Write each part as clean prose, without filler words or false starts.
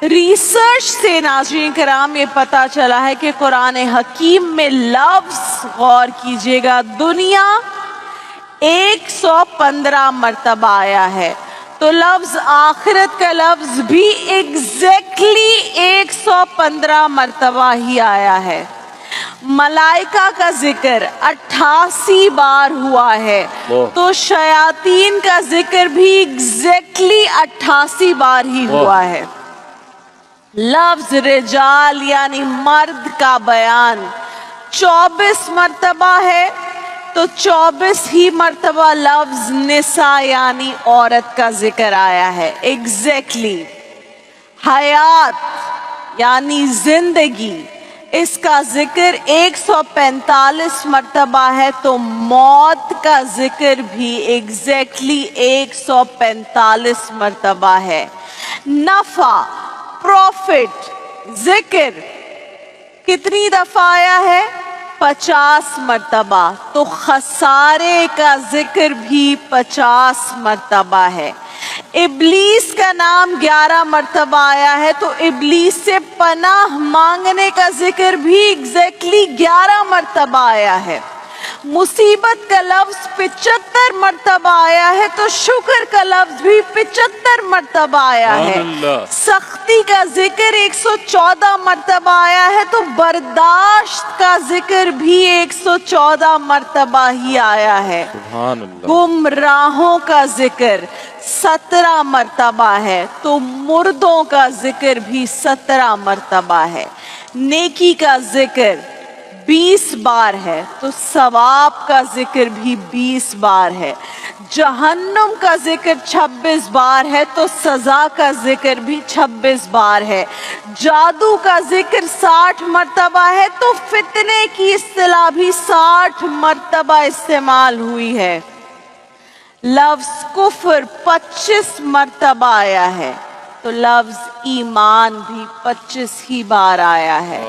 Research سے ناظرین کرام یہ پتا چلا ہے کہ قرآن حکیم میں لفظ غور کیجئے گا دنیا 115 مرتبہ آیا ہے، تو لفظ آخرت کا لفظ بھی ایگزیکٹلی 115 مرتبہ ہی آیا ہے۔ ملائکہ کا ذکر 88 بار ہوا ہے، تو شیاطین کا ذکر بھی ایگزیکٹلی 88 بار ہی ہوا ہے۔ لفظ رجال یعنی مرد کا بیان 24 مرتبہ ہے، تو 24 ہی مرتبہ لفظ نساء یعنی عورت کا ذکر آیا ہے ایگزیکٹلی۔ حیات یعنی زندگی، اس کا ذکر 145 مرتبہ ہے، تو موت کا ذکر بھی ایگزیکٹلی 145 مرتبہ ہے۔ نفع، پروفٹ، ذکر کتنی دفعہ آیا ہے؟ 50 مرتبہ، تو خسارے کا ذکر بھی 50 مرتبہ ہے۔ ابلیس کا نام 11 مرتبہ آیا ہے، تو ابلیس سے پناہ مانگنے کا ذکر بھی ایگزیکٹلی 11 مرتبہ آیا ہے۔ مصیبت کا لفظ 75 مرتبہ آیا ہے، تو شکر کا لفظ بھی 75 مرتبہ آیا ہے۔ سختی کا ذکر 114 مرتبہ آیا ہے، تو برداشت کا ذکر بھی 114 مرتبہ ہی آیا ہے۔ گمراہوں کا ذکر 17 مرتبہ ہے، تو مردوں کا ذکر بھی 17 مرتبہ ہے۔ نیکی کا ذکر 20 بار ہے، تو ثواب کا ذکر بھی 20 بار ہے۔ جہنم کا ذکر 26 بار ہے، تو سزا کا ذکر بھی 26 بار ہے۔ جادو کا ذکر 60 مرتبہ ہے، تو فتنے کی اصطلاح بھی 60 مرتبہ استعمال ہوئی ہے۔ لفظ کفر 25 مرتبہ آیا ہے، تو لفظ ایمان بھی 25 ہی بار آیا ہے۔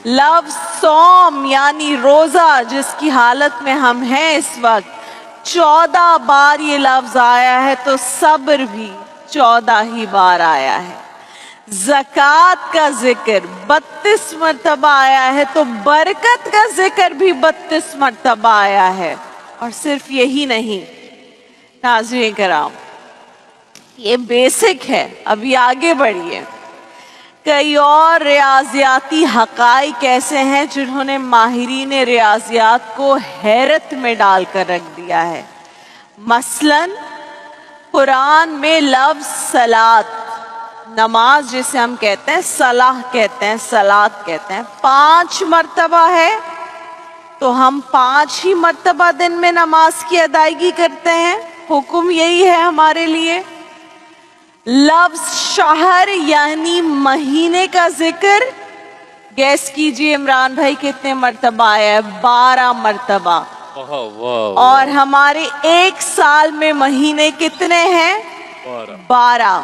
لفظ صوم یعنی روزہ جس کی حالت میں ہم ہیں اس وقت 14 بار یہ لفظ آیا ہے، تو صبر بھی 14 ہی بار آیا ہے۔ زکوٰۃ کا ذکر 32 مرتبہ آیا ہے، تو برکت کا ذکر بھی 32 مرتبہ آیا ہے۔ اور صرف یہی نہیں ناظرین کرام، یہ بیسک ہے، ابھی آگے بڑھیے۔ کئی اور ریاضیاتی حقائق ایسے ہیں جنہوں نے ماہرین ریاضیات کو حیرت میں ڈال کر رکھ دیا ہے۔ مثلاً قرآن میں لفظ صلاۃ، نماز جسے ہم کہتے ہیں، صلاح کہتے ہیں، صلاۃ کہتے ہیں، 5 مرتبہ ہے، تو ہم 5 ہی مرتبہ دن میں نماز کی ادائیگی کرتے ہیں، حکم یہی ہے ہمارے لیے۔ لفظ شہر یعنی مہینے کا ذکر گیس کیجئے عمران بھائی کتنے مرتبہ آیا ہے؟ 12 مرتبہ۔ اور ہمارے ایک سال میں مہینے کتنے ہیں؟ 12۔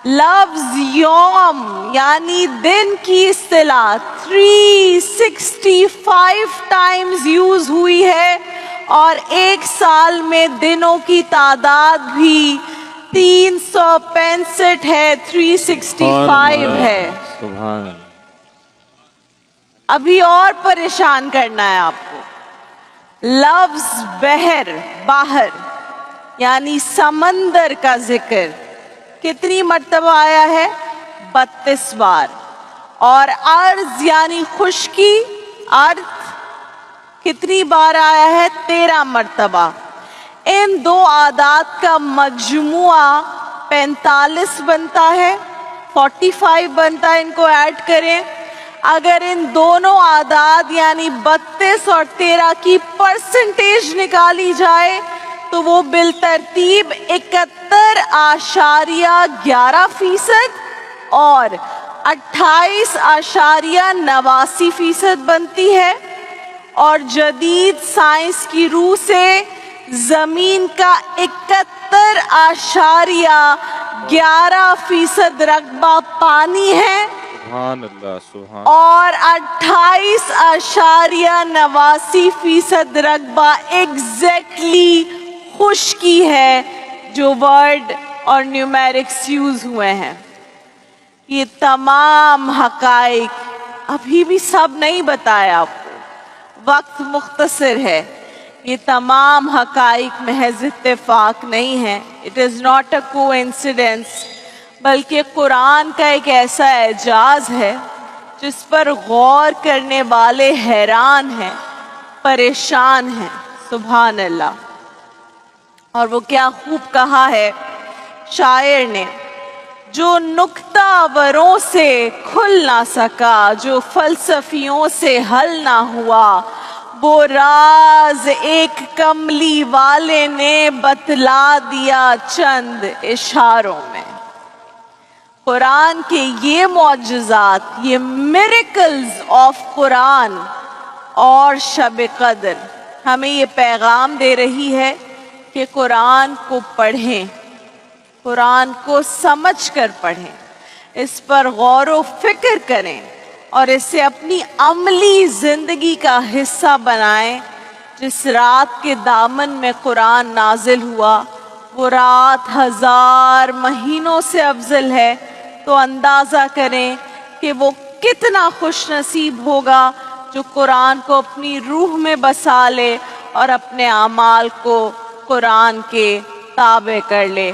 لفظ یوم یعنی دن کی اصطلاح 365 ٹائمز یوز ہوئی ہے، اور ایک سال میں دنوں کی تعداد بھی 365 ہے، 365 ہے۔ ابھی اور پریشان کرنا ہے آپ کو۔ لفظ بحر، باہر یعنی سمندر کا ذکر کتنی مرتبہ آیا ہے؟ 32 بار۔ اور ارض یعنی خشکی، ارض کتنی بار آیا ہے؟ 13 مرتبہ۔ ان دو اعداد کا مجموعہ 45 بنتا ہے، 45 بنتا ہے، ان کو ایڈ کریں۔ اگر ان دونوں اعداد یعنی 32 اور 13 کی پرسنٹیج نکالی جائے تو وہ بالترتیب 71.11% اور 28.89% بنتی ہے۔ اور جدید سائنس کی روح سے زمین کا 71.11% رقبہ پانی ہے، اور 28.89% رقبہ ایگزیکٹلی خشکی ہے، جو ورڈ اور نیومیرکس یوز ہوئے ہیں۔ یہ تمام حقائق ابھی بھی سب نہیں بتایا آپ کو، وقت مختصر ہے. یہ تمام حقائق محض اتفاق نہیں ہے. اٹ از ناٹ اے کوانسیڈنس، بلکہ قرآن کا ایک ایسا اعجاز ہے جس پر غور کرنے والے حیران ہیں، پریشان ہیں. سبحان اللہ. اور وہ کیا خوب کہا ہے شاعر نے، جو نکتہ وروں سے کھل نہ سکا، جو فلسفیوں سے حل نہ ہوا، وہ راز ایک کملی والے نے بتلا دیا چند اشاروں میں. قرآن کے یہ معجزات، یہ میریکلز آف قرآن اور شب قدر ہمیں یہ پیغام دے رہی ہے کہ قرآن کو پڑھیں، قرآن کو سمجھ کر پڑھیں، اس پر غور و فکر کریں اور اسے اپنی عملی زندگی کا حصہ بنائیں. جس رات کے دامن میں قرآن نازل ہوا وہ رات 1000 مہینوں سے افضل ہے، تو اندازہ کریں کہ وہ کتنا خوش نصیب ہوگا جو قرآن کو اپنی روح میں بسا لے اور اپنے اعمال کو قرآن کے تابع کر لے.